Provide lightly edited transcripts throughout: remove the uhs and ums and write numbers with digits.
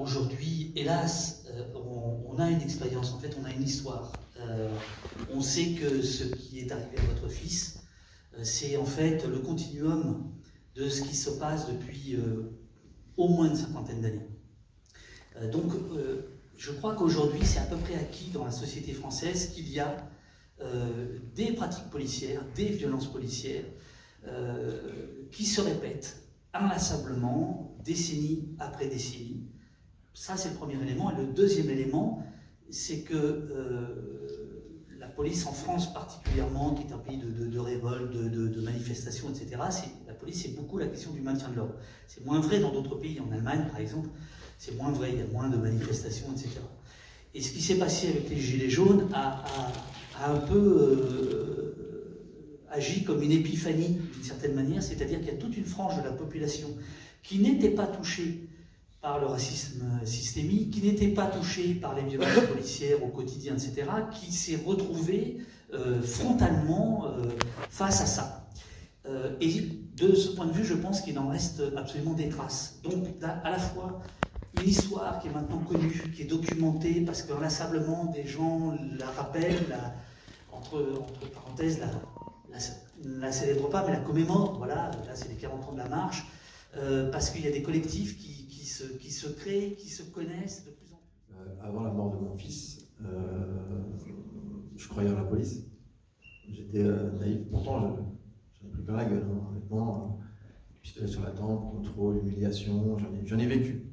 aujourd'hui, hélas, on a une expérience, en fait, on a une histoire. On sait que ce qui est arrivé à votre fils, c'est en fait le continuum de ce qui se passe depuis au moins une cinquantaine d'années. Donc, je crois qu'aujourd'hui, c'est à peu près acquis dans la société française qu'il y a des pratiques policières, des violences policières qui se répètent inlassablement, décennie après décennie. Ça, c'est le premier élément. Et le deuxième élément, c'est que la police, en France particulièrement, qui est un pays de révolte, de manifestations, etc., la police, c'est beaucoup la question du maintien de l'ordre. C'est moins vrai dans d'autres pays, en Allemagne par exemple, c'est moins vrai, il y a moins de manifestations, etc. Et ce qui s'est passé avec les Gilets jaunes a un peu agi comme une épiphanie, d'une certaine manière, c'est-à-dire qu'il y a toute une frange de la population qui n'était pas touchée par le racisme systémique, qui n'était pas touchée par les violences policières au quotidien, etc., qui s'est retrouvée frontalement face à ça. Et de ce point de vue, je pense qu'il en reste absolument des traces. Donc, à la fois une histoire qui est maintenant connue, qui est documentée, parce qu'inlassablement, des gens la rappellent, entre parenthèses, la célèbre pas, mais la commémore, voilà, là c'est les 40 ans de la marche, parce qu'il y a des collectifs qui se créent, qui se connaissent de plus en plus. Avant la mort de mon fils, je croyais en la police. J'étais naïf, pourtant j'en ai pris plein la gueule, hein, honnêtement. Pistolet sur la tempe, contrôle, humiliation, j'en ai vécu.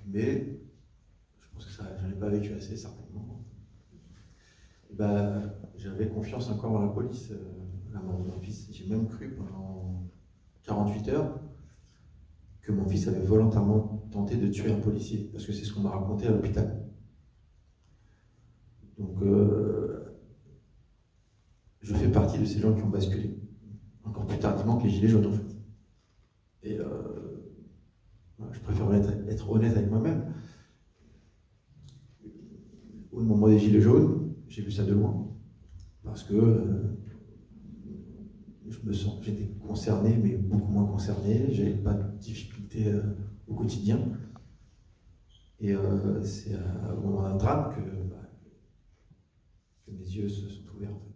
Mais je pense que j'en ai pas vécu assez, certainement. Et ben, j'avais confiance encore en la police, la mort de mon fils. J'ai même cru pendant 48 heures que mon fils avait volontairement tenté de tuer un policier, parce que c'est ce qu'on m'a raconté à l'hôpital. Donc, je fais partie de ces gens qui ont basculé, encore plus tardivement que les Gilets jaunes, en fait. Et je préfère être honnête avec moi-même. Au moment des Gilets jaunes, j'ai vu ça de loin, parce que j'étais concerné, mais beaucoup moins concerné, j'avais pas de difficultés au quotidien. Et c'est au moment d'un drame que mes yeux se sont ouverts, en fait.